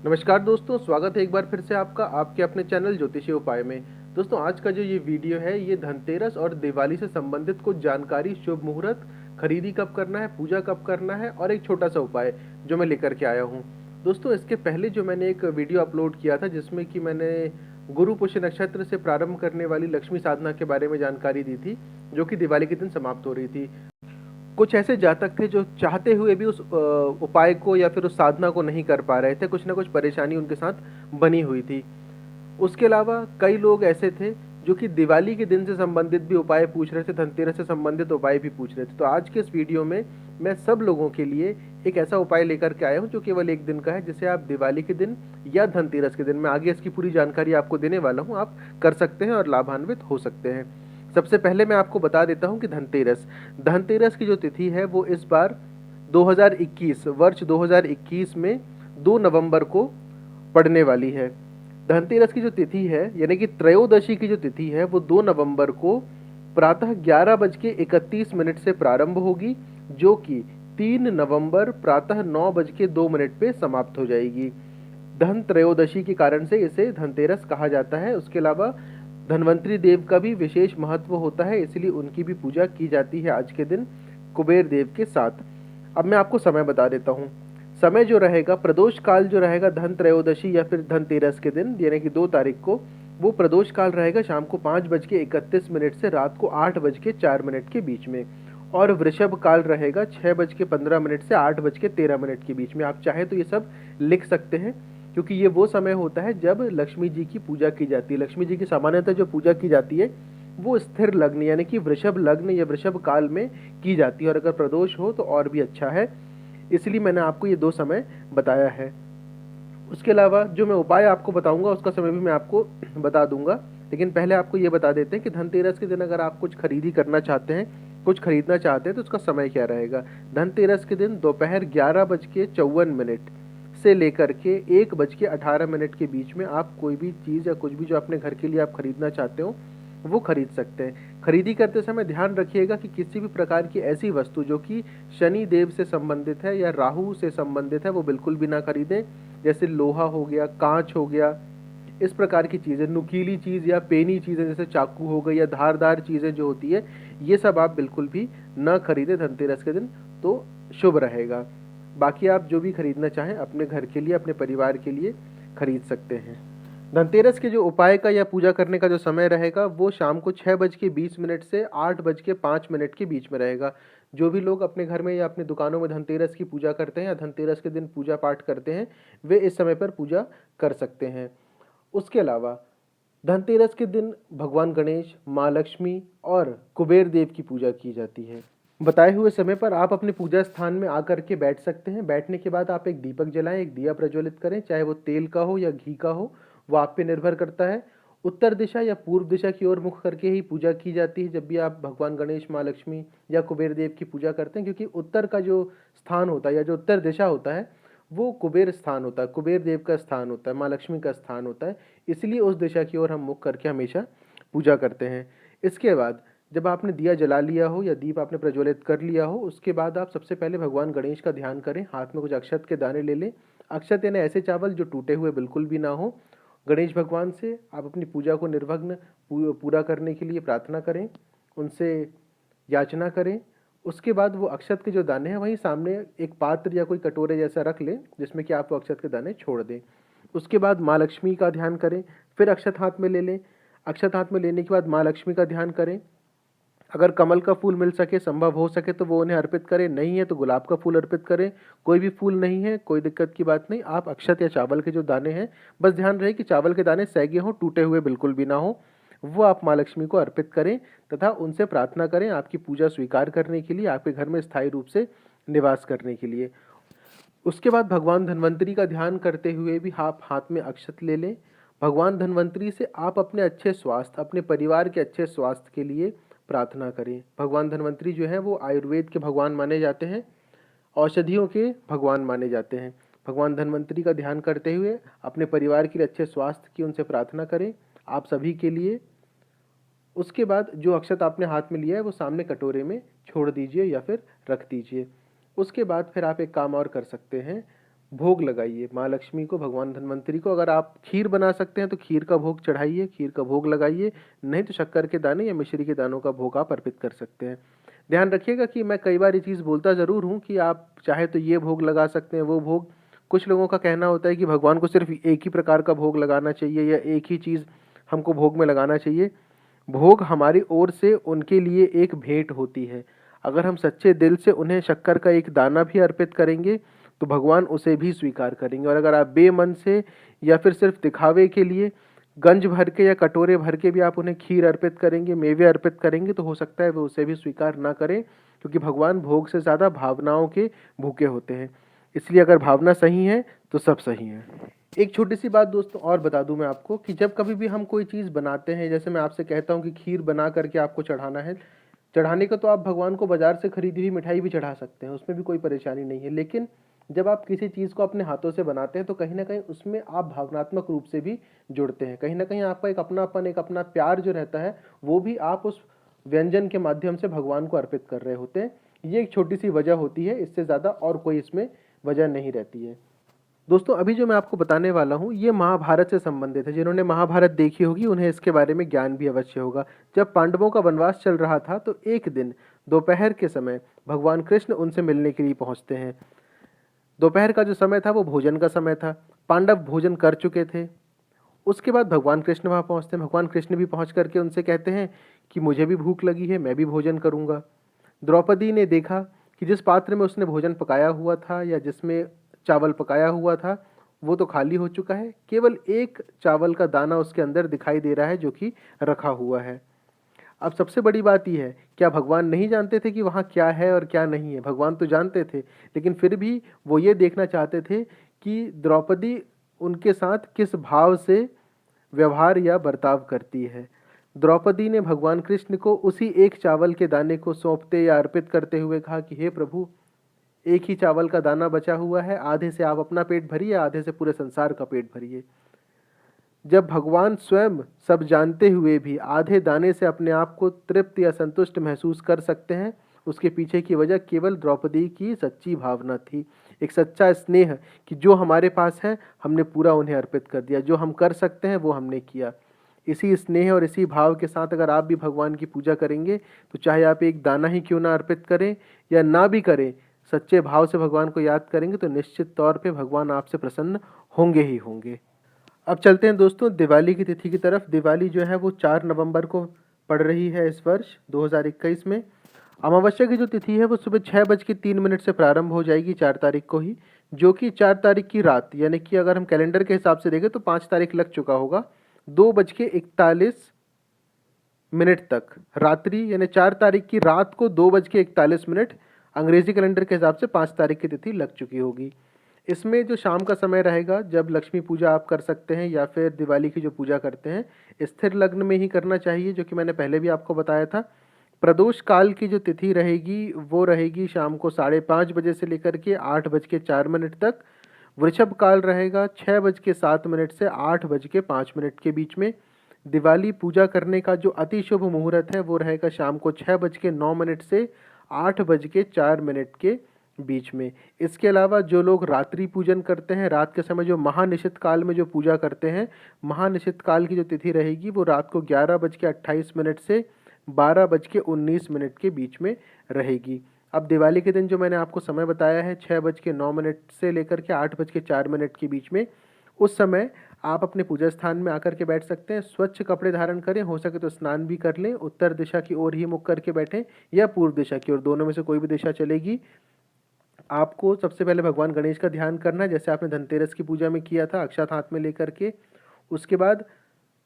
नमस्कार दोस्तों, स्वागत है एक बार फिर से आपका आपके अपने चैनल ज्योतिषी उपाय में। दोस्तों, आज का जो ये वीडियो है ये धनतेरस और दिवाली से संबंधित कुछ जानकारी, शुभ मुहूर्त, खरीदी कब करना है, पूजा कब करना है और एक छोटा सा उपाय जो मैं लेकर के आया हूँ। दोस्तों, इसके पहले जो मैंने एक वीडियो अपलोड किया था जिसमें कि मैंने गुरु पुष्य नक्षत्र से प्रारंभ करने वाली लक्ष्मी साधना के बारे में जानकारी दी थी, जो कि दिवाली के दिन समाप्त हो रही थी। कुछ ऐसे जातक थे जो चाहते हुए भी उस उपाय को या फिर उस साधना को नहीं कर पा रहे थे, कुछ ना कुछ परेशानी उनके साथ बनी हुई थी। उसके अलावा कई लोग ऐसे थे जो कि दिवाली के दिन से संबंधित भी उपाय पूछ रहे थे, धनतेरस से संबंधित उपाय भी पूछ रहे थे। तो आज के इस वीडियो में मैं सब लोगों के लिए एक ऐसा उपाय लेकर के आया हूँ जो केवल एक दिन का है, जिसे आप दिवाली के दिन या धनतेरस के दिन, मैं आगे इसकी पूरी जानकारी आपको देने वाला हूँ, आप कर सकते हैं और लाभान्वित हो सकते हैं। सबसे पहले मैं आपको बता देता हूं कि धनतेरस धनतेरस की जो तिथि है वो इस बार 2021 वर्ष 2021 में 2 नवंबर को पड़ने वाली है। धनतेरस की जो तिथि है यानी कि त्रयोदशी की जो तिथि है वो 2 नवंबर को प्रातः 11:31 से प्रारंभ होगी, जो कि 3 नवंबर प्रातः 9:02 पे समाप्त हो जाएगी। धन त्रयोदशी के कारण से इसे धनतेरस कहा जाता है। उसके अलावा धन्वंतरी देव का भी विशेष महत्व होता है, इसलिए उनकी भी पूजा की जाती है आज के दिन कुबेर देव के साथ। अब मैं आपको समय बता देता हूँ। समय जो रहेगा, प्रदोष काल जो रहेगा धन त्रयोदशी या फिर धनतेरस के दिन यानी कि 2 तारीख को, वो प्रदोष काल रहेगा शाम को 5:31 से रात को 8:04 के बीच में। और वृषभ काल रहेगा 6:15 से 8:13 के बीच में। आप चाहे तो ये सब लिख सकते हैं, क्योंकि ये वो समय होता है जब लक्ष्मी जी की पूजा की जाती है। लक्ष्मी जी की सामान्यतः जो पूजा की जाती है वो स्थिर लग्न यानी कि वृषभ लग्न या वृषभ काल में की जाती है, और अगर प्रदोष हो तो और भी अच्छा है, इसलिए मैंने आपको ये 2 समय बताया है। उसके अलावा जो मैं उपाय आपको बताऊंगा उसका समय भी मैं आपको बता दूंगा, लेकिन पहले आपको ये बता देते हैं कि धनतेरस के दिन अगर आप कुछ खरीदी करना चाहते हैं, कुछ खरीदना चाहते हैं, तो उसका समय क्या रहेगा। धनतेरस के दिन दोपहर 11:54 से लेकर के 1:18 के बीच में आप कोई भी चीज़ या कुछ भी जो अपने घर के लिए आप खरीदना चाहते हो वो खरीद सकते हैं। खरीदी करते समय ध्यान रखिएगा कि किसी भी प्रकार की ऐसी वस्तु जो कि शनि देव से संबंधित है या राहु से संबंधित है वो बिल्कुल भी ना खरीदें। जैसे लोहा हो गया, कांच हो गया, इस प्रकार की चीज़ें, नुकीली चीज़ या पेनी चीज़ें जैसे चाकू हो गई या धारदार चीज़ें जो होती है, ये सब आप बिल्कुल भी न खरीदें धनतेरस के दिन, तो शुभ रहेगा। बाकी आप जो भी खरीदना चाहें अपने घर के लिए, अपने परिवार के लिए खरीद सकते हैं। धनतेरस के जो उपाय का या पूजा करने का जो समय रहेगा वो शाम को 6:20 से 8:05 के बीच में रहेगा। जो भी लोग अपने घर में या अपनी दुकानों में धनतेरस की पूजा करते हैं या धनतेरस के दिन पूजा पाठ करते हैं, वे इस समय पर पूजा कर सकते हैं। उसके अलावा धनतेरस के दिन भगवान गणेश, माँ लक्ष्मी और कुबेर देव की पूजा की जाती है। बताए हुए समय पर आप अपने पूजा स्थान में आकर के बैठ सकते हैं। बैठने के बाद आप एक दीपक जलाएं, एक दिया प्रज्वलित करें, चाहे वो तेल का हो या घी का हो, वो आप पे निर्भर करता है। उत्तर दिशा या पूर्व दिशा की ओर मुख करके ही पूजा की जाती है जब भी आप भगवान गणेश, माँ लक्ष्मी या कुबेर देव की पूजा करते हैं, क्योंकि उत्तर का जो स्थान होता है या जो उत्तर दिशा होता है वो कुबेर स्थान होता है, कुबेर देव का स्थान होता है, माँ लक्ष्मी का स्थान होता है। इसलिए उस दिशा की ओर हम मुख करके हमेशा पूजा करते हैं। इसके बाद जब आपने दिया जला लिया हो या दीप आपने प्रज्वलित कर लिया हो, उसके बाद आप सबसे पहले भगवान गणेश का ध्यान करें। हाथ में कुछ अक्षत के दाने ले लें। अक्षत यानी ऐसे चावल जो टूटे हुए बिल्कुल भी ना हो। गणेश भगवान से आप अपनी पूजा को निर्विघ्न पूरा करने के लिए प्रार्थना करें, उनसे याचना करें। उसके बाद वो अक्षत के जो दाने हैं वहीं सामने एक पात्र या कोई कटोरे जैसा रख लें जिसमें कि आप वो अक्षत के दाने छोड़ दें। उसके बाद माँ लक्ष्मी का ध्यान करें, फिर अक्षत हाथ में ले लें। अक्षत हाथ में लेने के बाद माँ लक्ष्मी का ध्यान करें। अगर कमल का फूल मिल सके, संभव हो सके तो वो उन्हें अर्पित करें, नहीं है तो गुलाब का फूल अर्पित करें। कोई भी फूल नहीं है, कोई दिक्कत की बात नहीं। आप अक्षत या चावल के जो दाने हैं, बस ध्यान रहे कि चावल के दाने सैगे हों, टूटे हुए बिल्कुल भी ना हो, वो आप माँ लक्ष्मी को अर्पित करें तथा उनसे प्रार्थना करें आपकी पूजा स्वीकार करने के लिए, आपके घर में स्थायी रूप से निवास करने के लिए। उसके बाद भगवान धन्वंतरी का ध्यान करते हुए भी आप हाथ में अक्षत ले लें। भगवान धन्वंतरी से आप अपने अच्छे स्वास्थ्य, अपने परिवार के अच्छे स्वास्थ्य के लिए प्रार्थना करें। भगवान धन्वंतरी जो है वो आयुर्वेद के भगवान माने जाते हैं, औषधियों के भगवान माने जाते हैं। भगवान धन्वंतरी का ध्यान करते हुए अपने परिवार के लिए अच्छे स्वास्थ्य की उनसे प्रार्थना करें, आप सभी के लिए। उसके बाद जो अक्षत आपने हाथ में लिया है वो सामने कटोरे में छोड़ दीजिए या फिर रख दीजिए। उसके बाद फिर आप एक काम और कर सकते हैं। भोग लगाइए माँ लक्ष्मी को, भगवान धन्वंतरी को। अगर आप खीर बना सकते हैं तो खीर का भोग चढ़ाइए, खीर का भोग लगाइए, नहीं तो शक्कर के दाने या मिश्री के दानों का भोग आप अर्पित कर सकते हैं। ध्यान रखिएगा कि मैं कई बार ये चीज़ बोलता ज़रूर हूँ कि आप चाहे तो ये भोग लगा सकते हैं, वो भोग। कुछ लोगों का कहना होता है कि भगवान को सिर्फ एक ही प्रकार का भोग लगाना चाहिए या एक ही चीज़ हमको भोग में लगाना चाहिए। भोग हमारी ओर से उनके लिए एक भेंट होती है। अगर हम सच्चे दिल से उन्हें शक्कर का एक दाना भी अर्पित करेंगे तो भगवान उसे भी स्वीकार करेंगे। और अगर आप बेमन से या फिर सिर्फ दिखावे के लिए गंज भर के या कटोरे भर के भी आप उन्हें खीर अर्पित करेंगे, मेवे अर्पित करेंगे, तो हो सकता है वो उसे भी स्वीकार ना करें, क्योंकि भगवान भोग से ज़्यादा भावनाओं के भूखे होते हैं। इसलिए अगर भावना सही है तो सब सही है। एक छोटी सी बात दोस्तों और बता दूं मैं आपको कि जब कभी भी हम कोई चीज़ बनाते हैं, जैसे मैं आपसे कहता हूं कि खीर बना करके आपको चढ़ाना है, चढ़ाने का तो आप भगवान को बाजार से खरीदी हुई मिठाई भी चढ़ा सकते हैं, उसमें भी कोई परेशानी नहीं है। लेकिन जब आप किसी चीज़ को अपने हाथों से बनाते हैं तो कहीं ना कहीं उसमें आप भावनात्मक रूप से भी जुड़ते हैं। कहीं ना कहीं आपका एक अपनापन, एक अपना प्यार जो रहता है वो भी आप उस व्यंजन के माध्यम से भगवान को अर्पित कर रहे होते हैं। ये एक छोटी सी वजह होती है, इससे ज़्यादा और कोई इसमें वजह नहीं रहती है। दोस्तों अभी जो मैं आपको बताने वाला हूँ ये महाभारत से संबंधित है। जिन्होंने महाभारत देखी होगी उन्हें इसके बारे में ज्ञान भी अवश्य होगा। जब पांडवों का वनवास चल रहा था तो एक दिन दोपहर के समय भगवान कृष्ण उनसे मिलने के लिए पहुंचते हैं। दोपहर का जो समय था वो भोजन का समय था। पांडव भोजन कर चुके थे। उसके बाद भगवान कृष्ण वहाँ पहुँचते हैं। भगवान कृष्ण भी पहुँच करके उनसे कहते हैं कि मुझे भी भूख लगी है, मैं भी भोजन करूँगा। द्रौपदी ने देखा कि जिस पात्र में उसने भोजन पकाया हुआ था या जिसमें चावल पकाया हुआ था वो तो खाली हो चुका है, केवल एक चावल का दाना उसके अंदर दिखाई दे रहा है जो कि रखा हुआ है। अब सबसे बड़ी बात यह है, क्या भगवान नहीं जानते थे कि वहाँ क्या है और क्या नहीं है? भगवान तो जानते थे, लेकिन फिर भी वो ये देखना चाहते थे कि द्रौपदी उनके साथ किस भाव से व्यवहार या बर्ताव करती है। द्रौपदी ने भगवान कृष्ण को उसी एक चावल के दाने को सौंपते या अर्पित करते हुए कहा कि हे प्रभु, एक ही चावल का दाना बचा हुआ है, आधे से आप अपना पेट भरिए, आधे से पूरे संसार का पेट भरिए। जब भगवान स्वयं सब जानते हुए भी आधे दाने से अपने आप को तृप्त या संतुष्ट महसूस कर सकते हैं, उसके पीछे की वजह केवल द्रौपदी की सच्ची भावना थी, एक सच्चा स्नेह कि जो हमारे पास है हमने पूरा उन्हें अर्पित कर दिया, जो हम कर सकते हैं वो हमने किया। इसी स्नेह और इसी भाव के साथ अगर आप भी भगवान की पूजा करेंगे तो चाहे आप एक दाना ही क्यों ना अर्पित करें या ना भी करें, सच्चे भाव से भगवान को याद करेंगे तो निश्चित तौर पे भगवान आपसे प्रसन्न होंगे ही होंगे। अब चलते हैं दोस्तों दिवाली की तिथि की तरफ। दिवाली जो है वो 4 नवंबर को पड़ रही है इस वर्ष 2021 में। अमावस्या की जो तिथि है वो सुबह 6:03 से प्रारंभ हो जाएगी 4 तारीख को ही, जो कि 4 तारीख की रात, यानी कि अगर हम कैलेंडर के हिसाब से देखें तो 5 तारीख लग चुका होगा, 2:41 तक रात्रि, यानी 4 तारीख की रात को 2:41 अंग्रेजी कैलेंडर के हिसाब से 5 तारीख की तिथि लग चुकी होगी। इसमें जो शाम का समय रहेगा जब लक्ष्मी पूजा आप कर सकते हैं या फिर दिवाली की जो पूजा करते हैं स्थिर लग्न में ही करना चाहिए, जो कि मैंने पहले भी आपको बताया था। प्रदोष काल की जो तिथि रहेगी वो रहेगी शाम को 5:30 से लेकर के 8:04 तक। वृषभ काल रहेगा 6:07 से 8:05 के बीच में। दिवाली पूजा करने का जो अति शुभ मुहूर्त है वो रहेगा शाम को 6:09 से 8:04 के बीच में। इसके अलावा जो लोग रात्रि पूजन करते हैं, रात के समय जो महानिशित काल में जो पूजा करते हैं, महानिशित काल की जो तिथि रहेगी वो रात को 11:28 से 12:19 के बीच में रहेगी। अब दिवाली के दिन जो मैंने आपको समय बताया है 6:09 से लेकर के 8:04 के बीच में, उस समय आप अपने पूजा स्थान में आकर के बैठ सकते हैं। स्वच्छ कपड़े धारण करें, हो सके तो स्नान भी कर लें, उत्तर दिशा की ओर ही मुख करके बैठें या पूर्व दिशा की ओर, दोनों में से कोई भी दिशा चलेगी। आपको सबसे पहले भगवान गणेश का ध्यान करना है, जैसे आपने धनतेरस की पूजा में किया था, अक्षत हाथ में लेकर के। उसके बाद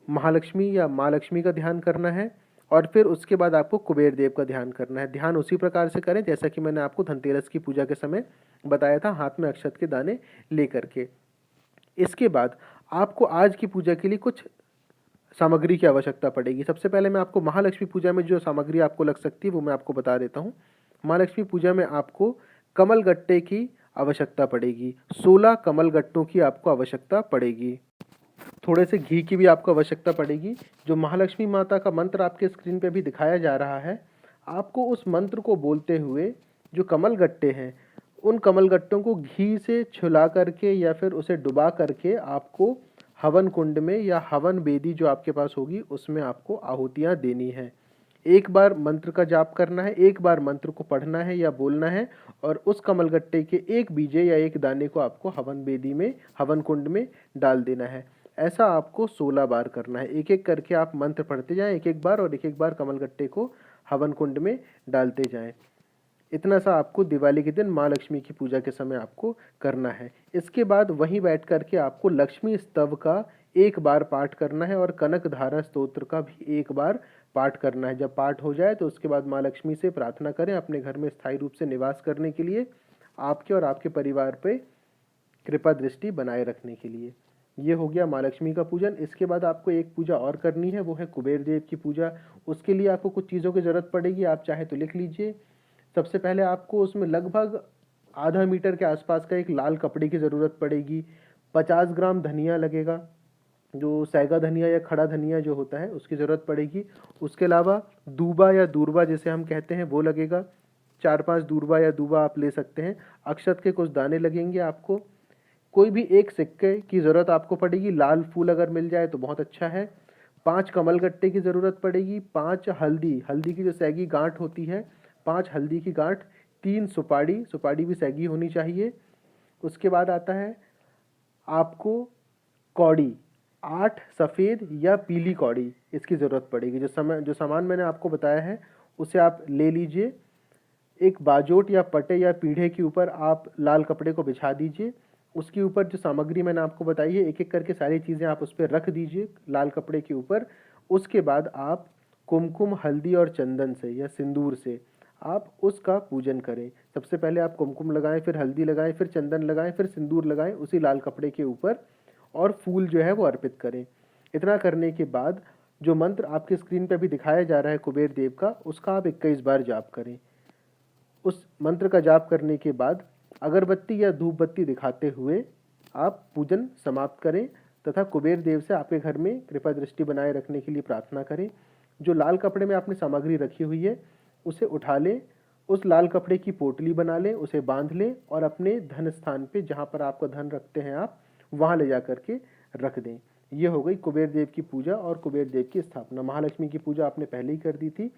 महालक्ष्मी या माँ लक्ष्मी का ध्यान करना है और फिर उसके बाद आपको कुबेर देव का ध्यान करना है। ध्यान उसी प्रकार से करें जैसा कि मैंने आपको धनतेरस की पूजा के समय बताया था, हाथ में अक्षत के दाने लेकर के। इसके बाद आपको आज की पूजा के लिए कुछ सामग्री की आवश्यकता पड़ेगी। सबसे पहले मैं आपको महालक्ष्मी पूजा में जो सामग्री आपको लग सकती है वो मैं आपको बता देता हूँ। महालक्ष्मी पूजा में आपको कमल गट्टे की आवश्यकता पड़ेगी, 16 कमल गट्टों की आपको आवश्यकता पड़ेगी। थोड़े से घी की भी आपको आवश्यकता पड़ेगी। जो महालक्ष्मी माता का मंत्र आपके स्क्रीन पे भी दिखाया जा रहा है, आपको उस मंत्र को बोलते हुए जो कमल गट्टे हैं उन कमलगट्टों को घी से छुला करके या फिर उसे डुबा करके आपको हवन कुंड में या हवन बेदी जो आपके पास होगी उसमें आपको आहुतियाँ देनी है। एक बार मंत्र का जाप करना है, एक बार मंत्र को पढ़ना है या बोलना है और उस कमलगट्टे के एक बीजे या एक दाने को आपको हवन बेदी में, हवन कुंड में डाल देना है। ऐसा आपको 16 बार करना है। एक एक करके आप मंत्र पढ़ते जाएं एक एक बार और एक एक बार कमलगट्टे को हवन कुंड में डालते जाएं। इतना सा आपको दिवाली के दिन माँ लक्ष्मी की पूजा के समय आपको करना है। इसके बाद वहीं बैठ करके आपको लक्ष्मी स्तव का एक बार पाठ करना है और कनक धारा स्तोत्र का भी एक बार पाठ करना है। जब पाठ हो जाए तो उसके बाद माँ लक्ष्मी से प्रार्थना करें अपने घर में स्थायी रूप से निवास करने के लिए, आपके और आपके परिवार पे कृपा दृष्टि बनाए रखने के लिए। ये हो गया माँ लक्ष्मी का पूजन। इसके बाद आपको एक पूजा और करनी है, वो है कुबेर देव की पूजा। उसके लिए आपको कुछ चीज़ों की ज़रूरत पड़ेगी, आप चाहे तो लिख लीजिए। सबसे पहले आपको उसमें लगभग आधा मीटर के आसपास का एक लाल कपड़े की ज़रूरत पड़ेगी। 50 ग्राम धनिया लगेगा, जो सैगा धनिया या खड़ा धनिया जो होता है उसकी ज़रूरत पड़ेगी। उसके अलावा दूबा या दूरबा जिसे हम कहते हैं वो लगेगा। 4-5 दूरबा या दूबा आप ले सकते हैं। अक्षत के कुछ दाने लगेंगे आपको। कोई भी एक सिक्के की ज़रूरत आपको पड़ेगी, लाल फूल अगर मिल जाए तो बहुत अच्छा है। 5 कमलगट्टे की ज़रूरत पड़ेगी। 5 हल्दी की जो सैगी गांठ होती है, 5 हल्दी की गांठ। 3 सुपारी भी सैगी होनी चाहिए। उसके बाद आता है आपको कौड़ी, 8 सफ़ेद या पीली कौड़ी इसकी ज़रूरत पड़ेगी। जो सामान मैंने आपको बताया है उसे आप ले लीजिए। एक बाजोट या पटे या पीढ़े के ऊपर आप लाल कपड़े को बिछा दीजिए। उसके ऊपर जो सामग्री मैंने आपको बताई है एक एक करके सारी चीज़ें आप उस पर रख दीजिए लाल कपड़े के ऊपर। उसके बाद आप कुमकुम, हल्दी और चंदन से या सिंदूर से आप उसका पूजन करें। सबसे पहले आप कुमकुम लगाएं, फिर हल्दी लगाएं, फिर चंदन लगाएं, फिर सिंदूर लगाएं उसी लाल कपड़े के ऊपर और फूल जो है वो अर्पित करें। इतना करने के बाद जो मंत्र आपके स्क्रीन पे भी दिखाया जा रहा है कुबेर देव का, उसका आप 21 बार जाप करें। उस मंत्र का जाप करने के बाद अगरबत्ती या धूप बत्ती दिखाते हुए आप पूजन समाप्त करें तथा कुबेर देव से आपके घर में कृपा दृष्टि बनाए रखने के लिए प्रार्थना करें। जो लाल कपड़े में आपने सामग्री रखी हुई है उसे उठा लें, उस लाल कपड़े की पोटली बना लें, उसे बांध लें और अपने धन स्थान पे जहाँ पर आपका धन रखते हैं आप वहाँ ले जा करके रख दें। ये हो गई कुबेर देव की पूजा और कुबेर देव की स्थापना। महालक्ष्मी की पूजा आपने पहले ही कर दी थी।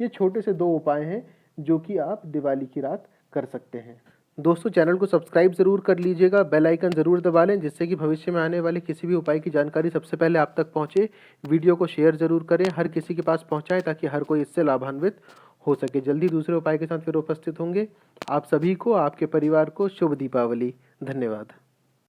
ये छोटे से 2 उपाय हैं जो कि आप दिवाली की रात कर सकते हैं। दोस्तों, चैनल को सब्सक्राइब ज़रूर कर लीजिएगा, बेल आइकन ज़रूर दबा लें जिससे कि भविष्य में आने वाले किसी भी उपाय की जानकारी सबसे पहले आप तक पहुंचे। वीडियो को शेयर ज़रूर करें, हर किसी के पास पहुंचाएं ताकि हर कोई इससे लाभान्वित हो सके। जल्दी दूसरे उपाय के साथ फिर उपस्थित होंगे। आप सभी को, आपके परिवार को शुभ दीपावली। धन्यवाद।